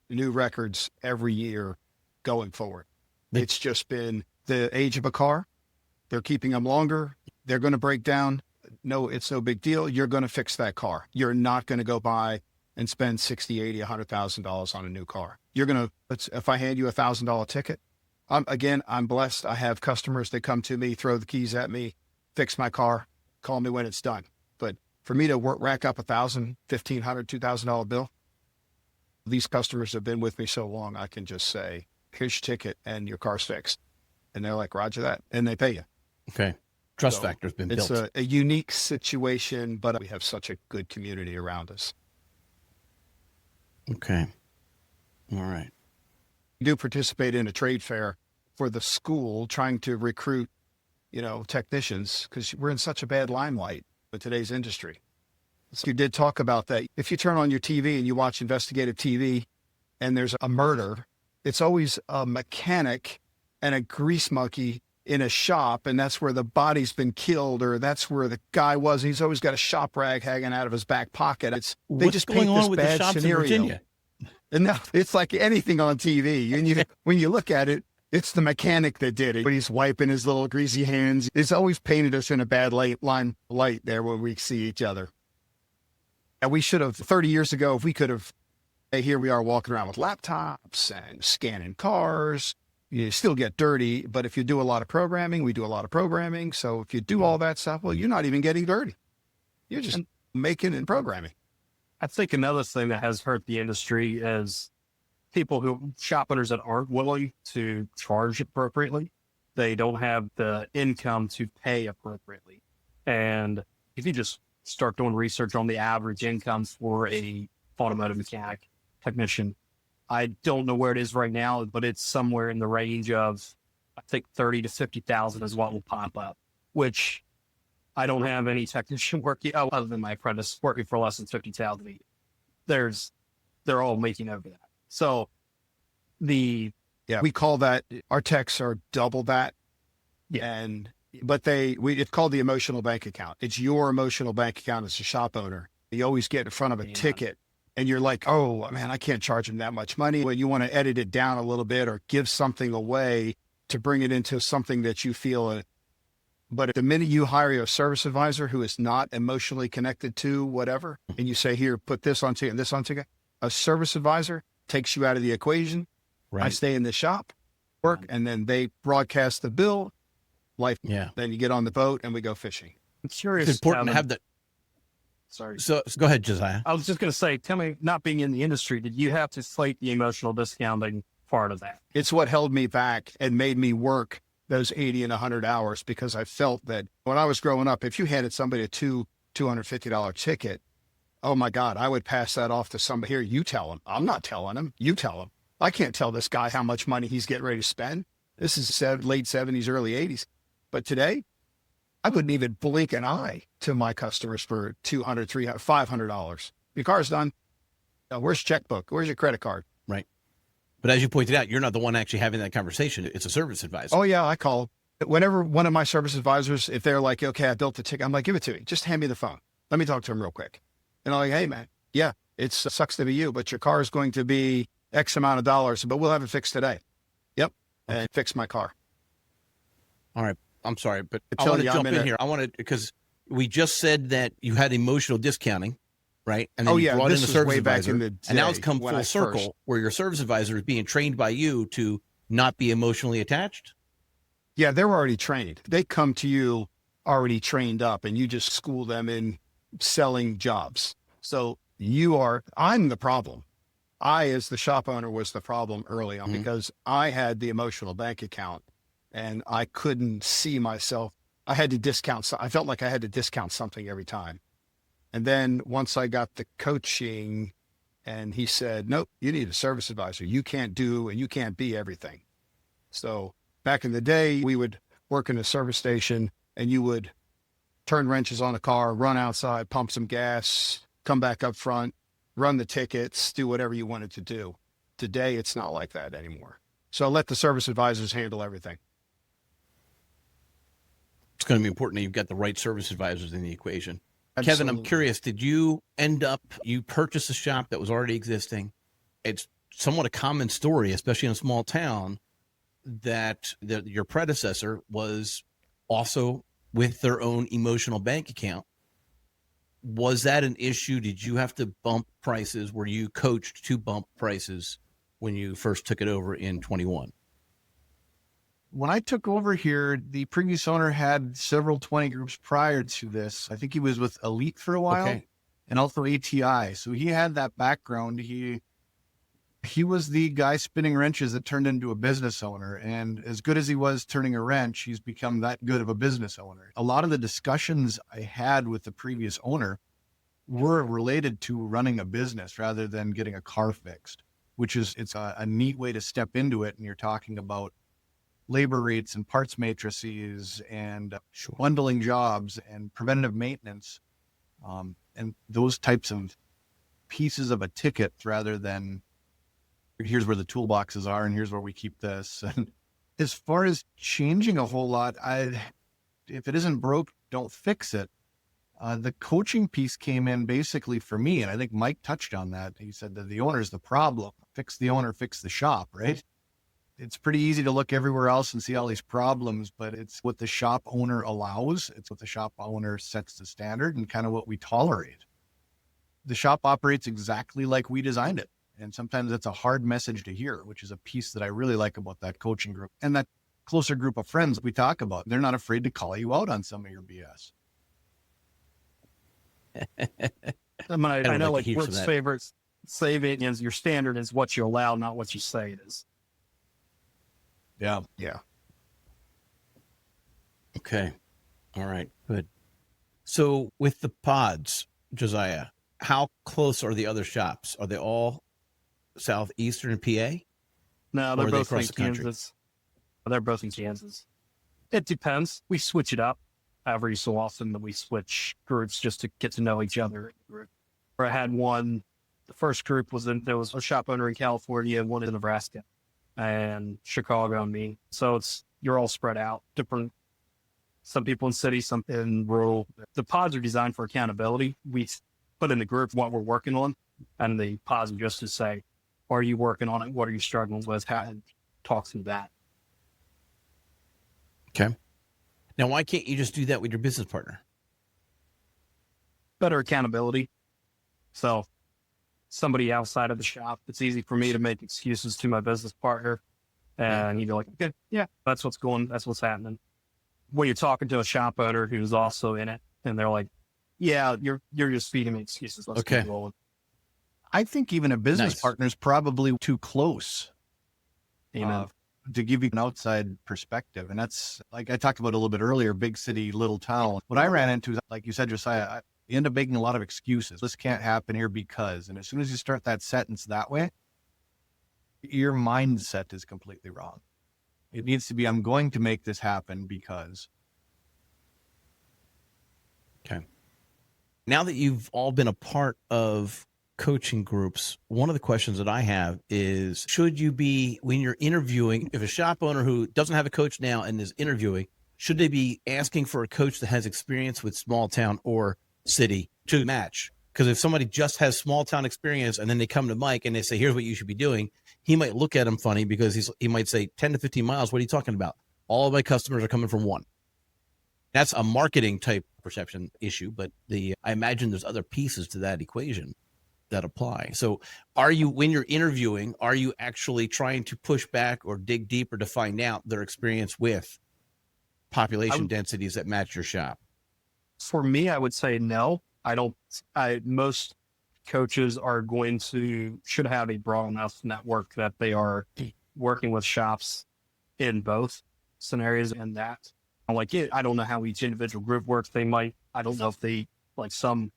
new records every year going forward. It's just been the age of a car. They're keeping them longer. They're going to break down. No, it's no big deal. You're going to fix that car. You're not going to go buy and spend $60,000, $80,000, $100,000 on a new car. If I hand you $1,000 ticket, I'm blessed. I have customers that come to me, throw the keys at me, fix my car, call me when it's done. But for me to rack up $1,000, $1,500, $2,000 bill, these customers have been with me so long, I can just say, here's your ticket and your car's fixed. And they're like, Roger that. And they pay you. Okay. Trust factor's been built. It's a unique situation, but we have such a good community around us. Okay. All right. We do participate in a trade fair for the school trying to recruit, technicians, because we're in such a bad limelight with today's industry. So you did talk about that. If you turn on your TV and you watch investigative TV and there's a murder, it's always a mechanic and a grease monkey in a shop, and that's where the body's been killed, or that's where the guy was. He's always got a shop rag hanging out of his back pocket. They just paint this bad scenario. And now it's like anything on TV. And when you look at it, it's the mechanic that did it. But he's wiping his little greasy hands. It's always painted us in a bad light there when we see each other. And we should have, 30 years ago, if we could have, here we are walking around with laptops and scanning cars. You still get dirty, but if you do a lot of programming, we do a lot of programming. So if you do all that stuff, well, you're not even getting dirty. You're just making and programming. I think another thing that has hurt the industry is shop owners that aren't willing to charge appropriately. They don't have the income to pay appropriately. And if you just start doing research on the average income for a automotive mechanic technician, I don't know where it is right now, but it's somewhere in the range of, I think 30 to 50,000 is what will pop up, which I don't have any technician working other than my apprentice working for less than 50,000 a year. They're all making over that. So we call that, our techs are double that. Yeah. But it's called the emotional bank account. It's your emotional bank account as a shop owner. You always get in front of a ticket and you're like, oh man, I can't charge them that much money. When you want to edit it down a little bit or give something away to bring it into something that you feel. But the minute you hire a service advisor who is not emotionally connected to whatever, and you say, here, put this on ticket and this on ticket, a service advisor takes you out of the equation. Right. I stay in the shop, work, and then they broadcast the bill. Then you get on the boat and we go fishing. I'm curious. It's important to have that. Sorry. So go ahead, Josiah. I was just going to say, tell me, not being in the industry, did you have to fight the emotional discounting part of that? It's what held me back and made me work those 80 and 100 hours, because I felt that when I was growing up, if you handed somebody a $250 ticket, oh my God, I would pass that off to somebody. Here, you tell him. I'm not telling him. You tell him. I can't tell this guy how much money he's getting ready to spend. This is late 70s, early 80s. But today, I wouldn't even blink an eye to my customers for $200, $300, $500. Your car's done. Where's your checkbook? Where's your credit card? Right. But as you pointed out, you're not the one actually having that conversation. It's a service advisor. Oh yeah, I call. Whenever one of my service advisors, if they're like, okay, I built the ticket, I'm like, give it to me. Just hand me the phone. Let me talk to him real quick. And I'm like, hey man, yeah, it sucks to be you, but your car is going to be X amount of dollars, but we'll have it fixed today. Yep. And fix my car. All right. I'm sorry, but I Tell want to you, jump I'm in in here. I want to, because we just said that you had emotional discounting, right? And then Oh you yeah, brought in this the was service way back advisor, in the and now it's day come when full I circle first- where your service advisor is being trained by you to not be emotionally attached. Yeah, they're already trained. They come to you already trained up and you just school them in selling jobs. So I'm the problem. I, as the shop owner, was the problem early on because I had the emotional bank account and I couldn't see myself. I had to discount. I felt like I had to discount something every time. And then once I got the coaching and he said, nope, you need a service advisor. You can't do and you can't be everything. So back in the day, we would work in a service station and you would turn wrenches on a car, run outside, pump some gas, come back up front, run the tickets, do whatever you wanted to do. Today, it's not like that anymore. So let the service advisors handle everything. It's going to be important that you've got the right service advisors in the equation. Kevin, I'm Absolutely. curious, did you purchase a shop that was already existing? It's somewhat a common story, especially in a small town, that your predecessor was also with their own emotional bank account. Was that an issue? Did you have to bump prices? Were you coached to bump prices when you first took it over in 21? When I took over here, the previous owner had several 20 groups prior to this. I think he was with Elite for a while. Okay. And also ATI. So he had that background. He was the guy spinning wrenches that turned into a business owner. And as good as he was turning a wrench, he's become that good of a business owner. A lot of the discussions I had with the previous owner were related to running a business rather than getting a car fixed, it's a neat way to step into it. And you're talking about labor rates and parts matrices and bundling jobs and preventative maintenance, and those types of pieces of a ticket rather than here's where the toolboxes are and here's where we keep this. And as far as changing a whole lot, if it isn't broke, don't fix it. The coaching piece came in basically for me, and I think Mike touched on that. He said that the owner's the problem. Fix the owner, fix the shop, right? It's pretty easy to look everywhere else and see all these problems, but it's what the shop owner allows. It's what the shop owner sets the standard and kind of what we tolerate. The shop operates exactly like we designed it. And sometimes it's a hard message to hear, which is a piece that I really like about that coaching group and that closer group of friends we talk about. They're not afraid to call you out on some of your BS. I know like heaps of Brooks' that. favorite saving is your standard is what you allow, not what you say it is. Yeah. Yeah. Okay. All right. Good. So with the pods, Josiah, how close are the other shops? Are they all southeastern PA? No, Or they're are they both in across the country? Kansas. They're both in Kansas. It depends. We switch it up every so often that we switch groups just to get to know each other. Where I had one, the first group there was a shop owner in California, one in Nebraska, and Chicago and me. So you're all spread out, different, some people in city, some in rural. The pods are designed for accountability. We put in the group what we're working on, and the pods are just to say, are you working on it? What are you struggling with? How talk through that. Okay. Now, why can't you just do that with your business partner? Better accountability. So somebody outside of the shop, it's easy for me to make excuses to my business partner. And you'd be like, okay, yeah, that's what's happening. When you're talking to a shop owner who's also in it, and they're like, yeah, you're just feeding me excuses. Let's keep rolling. I think even a business Nice. partner is probably too close. Amen. To give you an outside perspective. And that's like I talked about a little bit earlier, big city, little town. What I ran into, like you said, Josiah, you end up making a lot of excuses. This can't happen here because, and as soon as you start that sentence that way, your mindset is completely wrong. It needs to be, I'm going to make this happen because. Okay. Now that you've all been a part of coaching groups, one of the questions that I have is, should you be, when you're interviewing, if a shop owner who doesn't have a coach now and is interviewing, should they be asking for a coach that has experience with small town or city to match? Because if somebody just has small town experience and then they come to Mike and they say, here's what you should be doing, he might look at him funny because he might say 10 to 15 miles. What are you talking about? All of my customers are coming from one. That's a marketing type perception issue, but I imagine there's other pieces to that equation that apply. So are you, when you're interviewing, are you actually trying to push back or dig deeper to find out their experience with population densities that match your shop? For me, I would say no. Most coaches should have a broad enough network that they are working with shops in both scenarios and that. I don't know how each individual group works. I don't know if some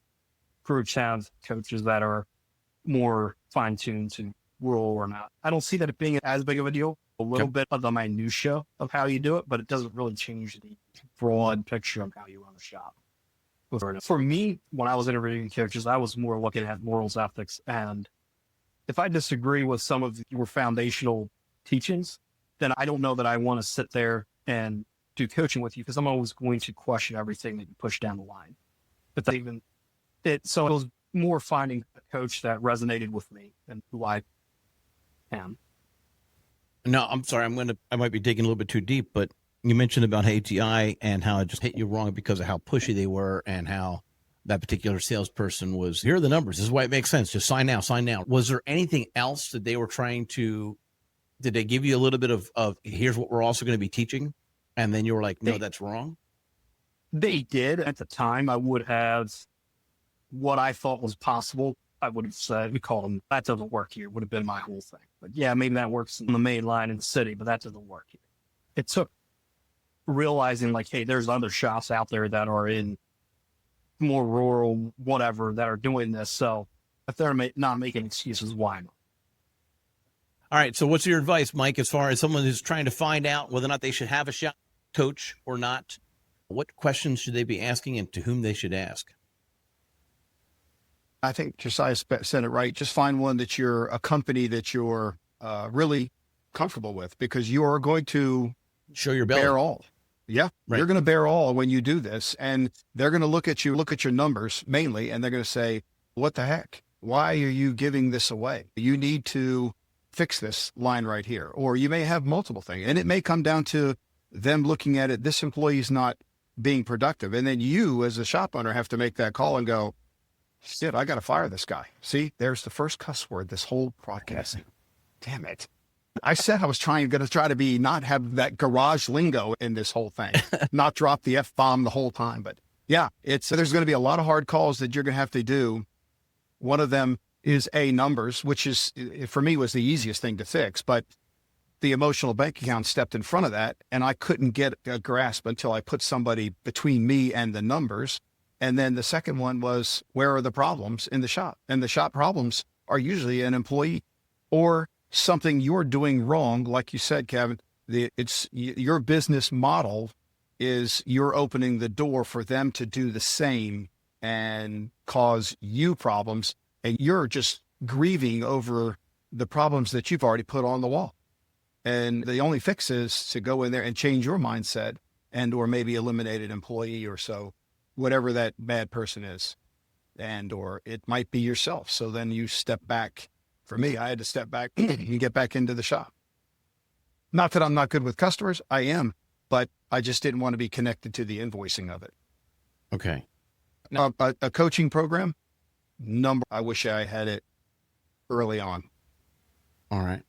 groups have coaches that are more fine-tuned to rural or not. I don't see that it being as big of a deal. A little bit of the minutia of how you do it, but it doesn't really change the broad picture of how you run a shop. For me, when I was interviewing coaches, I was more looking at morals, ethics, and if I disagree with some of your foundational teachings, then I don't know that I want to sit there and do coaching with you, because I'm always going to question everything that you push down the line. But so it was more finding a coach that resonated with me and who I am. No, I'm sorry. I might be digging a little bit too deep, but you mentioned about ATI and how it just hit you wrong because of how pushy they were and how that particular salesperson was, here are the numbers. This is why it makes sense. Just sign now, sign now. Was there anything else that they were trying to, did they give you a little bit of here's what we're also going to be teaching? And then you were like, no, that's wrong? They did. At the time, I would have what I thought was possible. I would have said, we called them, that doesn't work here, would have been my whole thing. But yeah, maybe that works in the main line in the city, but that doesn't work here. It took realizing hey, there's other shops out there that are in more rural, whatever, that are doing this. So if they're not making excuses, why not? All right. So what's your advice, Mike, as far as someone who's trying to find out whether or not they should have a shop coach or not? What questions should they be asking and to whom they should ask? I think Josiah said it right. Just find one that you're a company that you're really comfortable with, because you are going to show your belly. Bear all. Yeah. Right. You're going to bear all when you do this. And they're going to look at your numbers mainly, and they're going to say, what the heck? Why are you giving this away? You need to fix this line right here. Or you may have multiple things. And it may come down to them looking at it, this employee is not being productive. And then you as a shop owner have to make that call and go, shit, I got to fire this guy. See, there's the first cuss word this whole broadcasting. Damn it. I said I was going to try to be, not have that garage lingo in this whole thing, not drop the F-bomb the whole time. But yeah, there's going to be a lot of hard calls that you're going to have to do. One of them is numbers, which is, for me, was the easiest thing to fix, but the emotional bank account stepped in front of that, and I couldn't get a grasp until I put somebody between me and the numbers. And then the second one was, where are the problems in the shop? And the shop problems are usually an employee or something you're doing wrong. Like you said, Kevin, it's your business model is you're opening the door for them to do the same and cause you problems. And you're just grieving over the problems that you've already put on the wall. And the only fix is to go in there and change your mindset and, or maybe eliminate an employee or so, whatever that bad person is. And, or it might be yourself. So then you step back. For me, I had to step back and get back into the shop. Not that I'm not good with customers. I am, but I just didn't want to be connected to the invoicing of it. Okay. Now, a coaching program, I wish I had it early on. All right.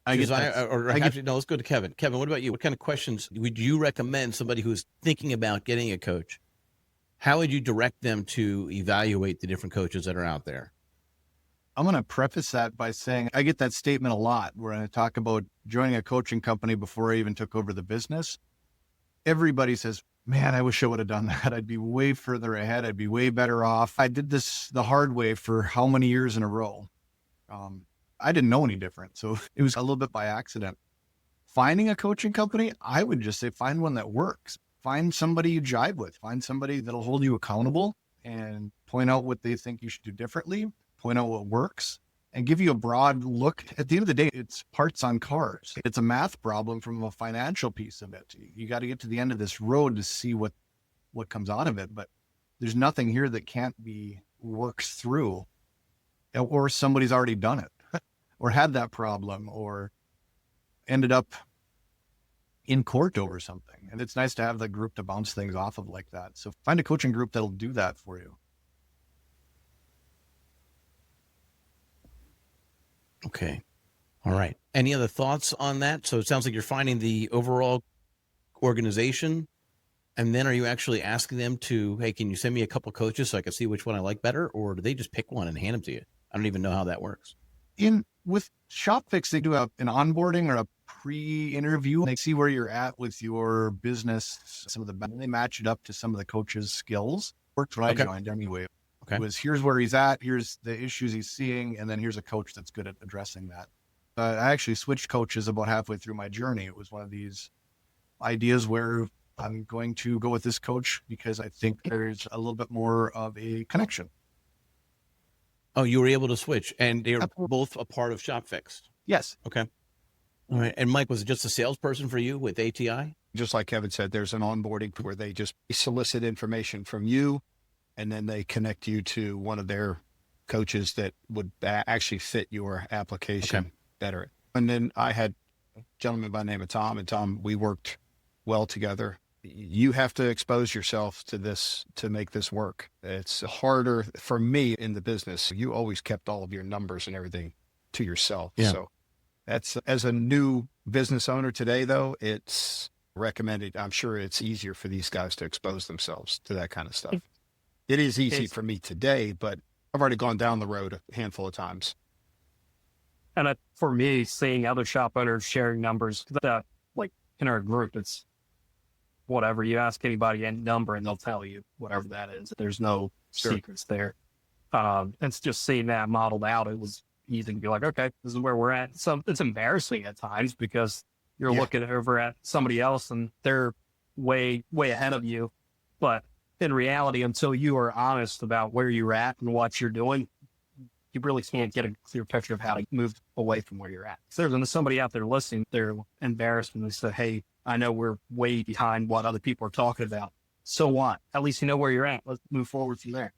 Let's go to Kevin. Kevin, what about you? What kind of questions would you recommend somebody who's thinking about getting a coach? How would you direct them to evaluate the different coaches that are out there? I'm going to preface that by saying I get that statement a lot where I talk about joining a coaching company before I even took over the business. Everybody says, man, I wish I would have done that. I'd be way further ahead. I'd be way better off. I did this the hard way for how many years in a row? I didn't know any different. So it was a little bit by accident. Finding a coaching company, I would just say find one that works. Find somebody you jive with. Find somebody that'll hold you accountable and point out what they think you should do differently. point out what works, and give you a broad look. At the end of the day, it's parts on cars. It's a math problem from a financial piece of it. You got to get to the end of this road to see what comes out of it. But there's nothing here that can't be worked through, or somebody's already done it or had that problem or ended up in court over something. And it's nice to have the group to bounce things off of like that. So find a coaching group that'll do that for you. Okay. All right. Any other thoughts on that? So it sounds like you're finding the overall organization, and then are you actually asking them to, hey, can you send me a couple coaches so I can see which one I like better? Or do they just pick one and hand them to you? I don't even know how that works. With ShopFix, they do an onboarding or a pre-interview. They see where you're at with your business. They match it up to some of the coaches' skills. Worked when I joined anyway. Okay. It was, here's where he's at, here's the issues he's seeing, and then here's a coach that's good at addressing that. I actually switched coaches about halfway through my journey. It was one of these ideas where I'm going to go with this coach because I think there's a little bit more of a connection. Oh, you were able to switch, and they're both a part of ShopFix. Yes. Okay. All right. And Mike, was it just a salesperson for you with ATI? Just like Kevin said, there's an onboarding where they just solicit information from you, and then they connect you to one of their coaches that would actually fit your application better. And then I had a gentleman by the name of Tom, and Tom, we worked well together. You have to expose yourself to this to make this work. It's harder for me in the business. You always kept all of your numbers and everything to yourself. Yeah. So that's, as a new business owner today, though, it's recommended. I'm sure it's easier for these guys to expose themselves to that kind of stuff. It is easy for me today, but I've already gone down the road a handful of times. And for me, seeing other shop owners sharing numbers, that like in our group, it's whatever. You ask anybody any number and they'll tell you whatever that is. There's no secrets there. It's just seeing that modeled out. It was easy to be like, okay, this is where we're at. So it's embarrassing at times because you're looking over at somebody else and they're way, way ahead of you. But in reality, until you are honest about where you're at and what you're doing, you really can't get a clear picture of how to move away from where you're at. So there's somebody out there listening, they're embarrassed when they say, hey, I know we're way behind what other people are talking about. So what? At least you know where you're at. Let's move forward from there.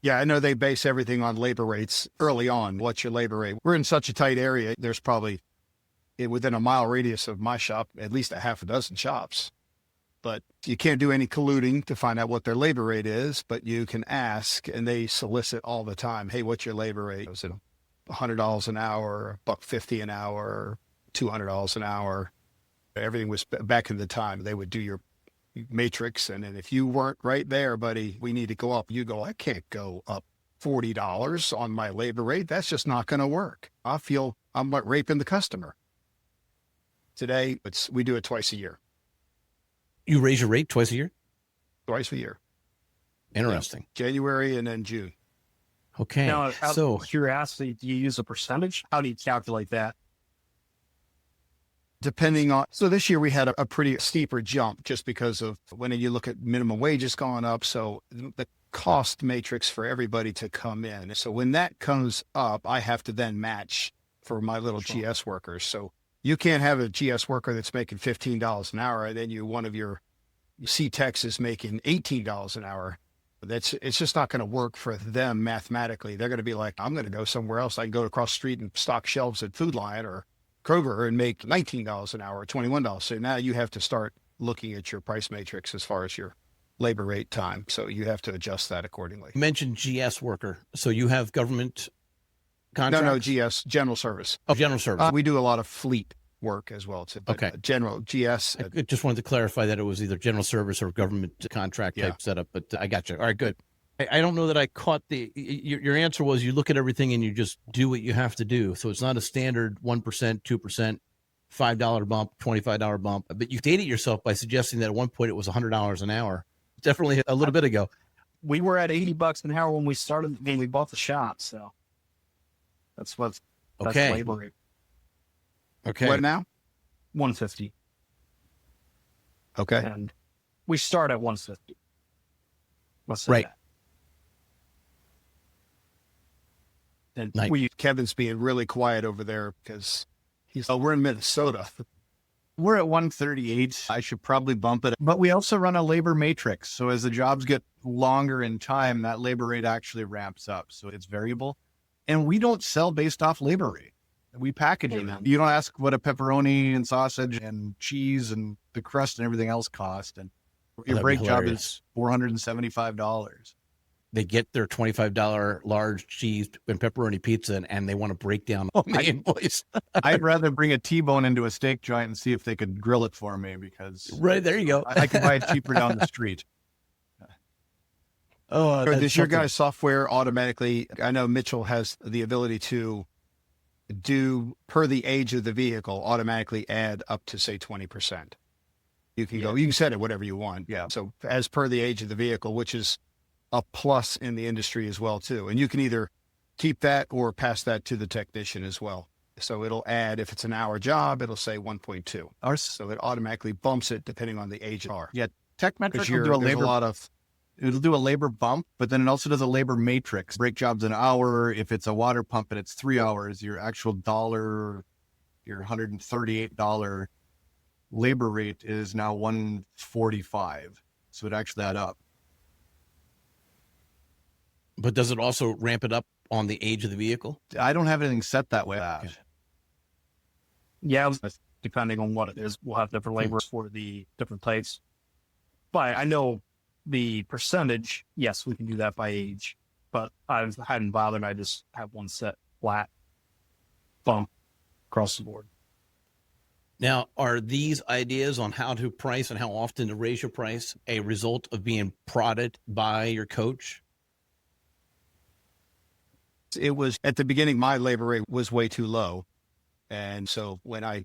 Yeah, I know they base everything on labor rates early on. What's your labor rate? We're in such a tight area. There's probably within a mile radius of my shop, at least a half a dozen shops. But you can't do any colluding to find out what their labor rate is, but you can ask, and they solicit all the time. Hey, what's your labor rate? Was it $100 an hour, $150 an hour, $200 an hour? Everything was back in the time. They would do your matrix, and then if you weren't right there, buddy, we need to go up. You go, I can't go up $40 on my labor rate. That's just not going to work. I feel I'm like raping the customer. Today, we do it twice a year. You raise your rate twice a year? Twice a year. Interesting. Yeah. January and then June. Okay. Now, out so of curiosity, do you use a percentage? How do you calculate that? Depending on, so this year we had a pretty steeper jump just because of when you look at minimum wages going up. So the cost matrix for everybody to come in. So when that comes up, I have to then match for my little GS workers. So you can't have a GS worker that's making $15 an hour, and then one of your C-techs is making $18 an hour. It's just not going to work for them mathematically. They're going to be like, I'm going to go somewhere else. I can go across the street and stock shelves at Food Lion or Kroger and make $19 an hour or $21. So now you have to start looking at your price matrix as far as your labor rate time. So you have to adjust that accordingly. you mentioned GS worker. So you have government contracts? No, GS, general service. Oh, general service. We do a lot of fleet work as well too. Okay. General GS. I just wanted to clarify that it was either general service or government contract type setup, but I got you. All right, good. I don't know that I caught your answer was you look at everything and you just do what you have to do. So it's not a standard 1%, 2%, $5 bump, $25 bump, but you dated yourself by suggesting that at one point it was $100 an hour. Definitely a little bit ago. We were at $80 an hour when we started, when we bought the shop. So that's Okay. labor rate. Okay. What now? 150. Okay. And we start at 150. Let's say Right. that. And Nice. Kevin's being really quiet over there because we're in Minnesota. We're at 138. I should probably bump it. But we also run a labor matrix. So as the jobs get longer in time, that labor rate actually ramps up. So it's variable. And we don't sell based off labor rate. We package it. You don't ask what a pepperoni and sausage and cheese and the crust and everything else cost. And your that'd break be job hilarious. is $475. They get their $25 large cheese and pepperoni pizza and they want to break down on the invoice. I'd rather bring a T-bone into a steak joint and see if they could grill it for me because Right, there you go. I can buy it cheaper down the street. Oh, Does that's your something. guys' software automatically? I know Mitchell has the ability to do, per the age of the vehicle, automatically add up to say 20%. You can go, you can set it whatever you want. Yeah. So as per the age of the vehicle, which is a plus in the industry as well too. And you can either keep that or pass that to the technician as well. So it'll add, if it's an hour job, it'll say 1.2. So it automatically bumps it depending on the age of the car. Yeah, Techmetric Because will do a there's a labor. lot of, It'll do a labor bump, but then it also does a labor matrix. Break job's an hour. If it's a water pump and it's 3 hours, your actual dollar, your $138 labor rate is now 145. So it actually add up. But does it also ramp it up on the age of the vehicle? I don't have anything set that way. Okay. Yeah, depending on what it is, we'll have different labors for the different types. But I know the percentage, yes, we can do that by age, but I hadn't bothered. I just have one set flat bump across the board. Now, are these ideas on how to price and how often to raise your price a result of being prodded by your coach? it was at the beginning, my labor rate was way too low. And so when I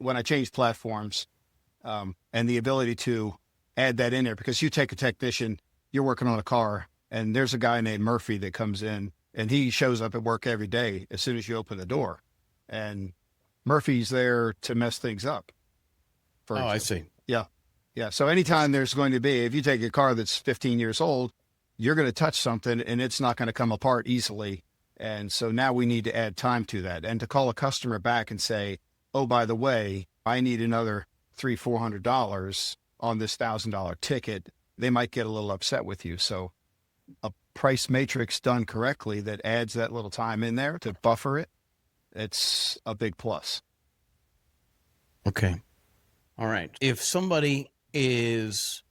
when I changed platforms, and the ability to add that in there, because you take a technician, you're working on a car, and there's a guy named Murphy that comes in, and he shows up at work every day as soon as you open the door, and Murphy's there to mess things up. Oh, I see. Yeah. So anytime there's going to be, if you take a car that's 15 years old, you're going to touch something and it's not going to come apart easily. And so now we need to add time to that, and to call a customer back and say, oh, by the way, I need another $300-400 on this $1,000 ticket. They might get a little upset with you. So a price matrix done correctly that adds that little time in there to buffer it, it's a big plus. Okay. All right. If somebody is,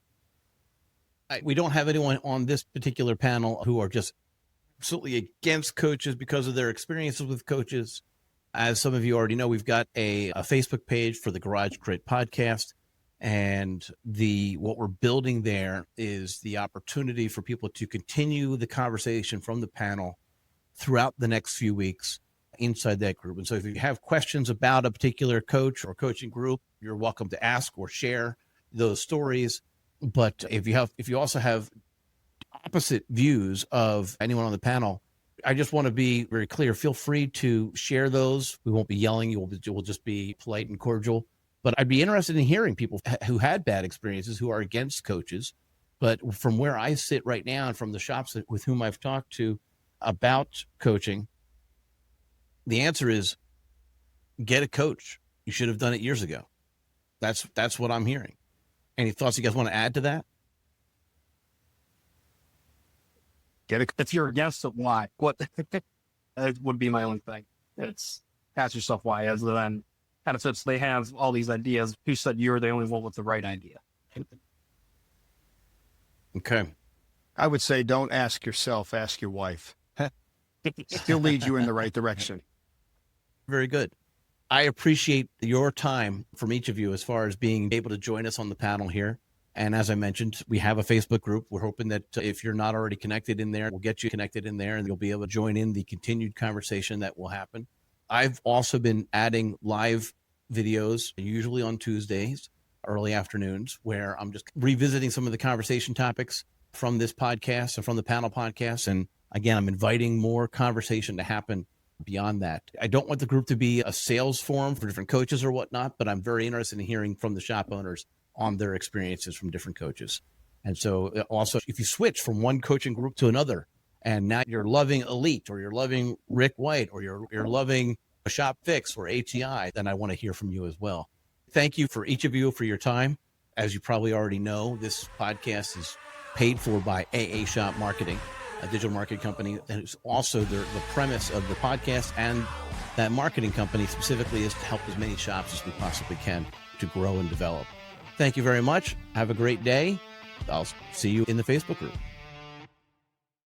we don't have anyone on this particular panel who are just absolutely against coaches because of their experiences with coaches. As some of you already know, we've got a Facebook page for the Garage Crate podcast. And what we're building there is the opportunity for people to continue the conversation from the panel throughout the next few weeks inside that group. And so if you have questions about a particular coach or coaching group, you're welcome to ask or share those stories. But if you also have opposite views of anyone on the panel, I just want to be very clear. Feel free to share those. We won't be yelling. We'll just be polite and cordial. But I'd be interested in hearing people who had bad experiences, who are against coaches. But from where I sit right now and from the shops with whom I've talked to about coaching, the answer is get a coach. You should have done it years ago. That's what I'm hearing. Any thoughts you guys want to add to that? If you're against it, why? What? That would be my only thing. It's ask yourself why, as then kind of since they have all these ideas, who said you're the only one with the right idea? Okay. I would say don't ask yourself, ask your wife. He'll lead you in the right direction. Very good. I appreciate your time from each of you as far as being able to join us on the panel here. And as I mentioned, we have a Facebook group. We're hoping that if you're not already connected in there, we'll get you connected in there and you'll be able to join in the continued conversation that will happen. I've also been adding live videos, usually on Tuesdays, early afternoons, where I'm just revisiting some of the conversation topics from this podcast and from the panel podcast. And again, I'm inviting more conversation to happen beyond that. I don't want the group to be a sales forum for different coaches or whatnot, but I'm very interested in hearing from the shop owners on their experiences from different coaches. And so also, if you switch from one coaching group to another and now you're loving Elite, or you're loving Rick White, or you're loving Shop Fix or ATI, then I want to hear from you as well. Thank you for each of you for your time. As you probably already know, this podcast is paid for by AA Shop Marketing, a digital marketing company. And it's also the premise of the podcast, and that marketing company specifically is to help as many shops as we possibly can to grow and develop. Thank you very much. Have a great day. I'll see you in the Facebook group.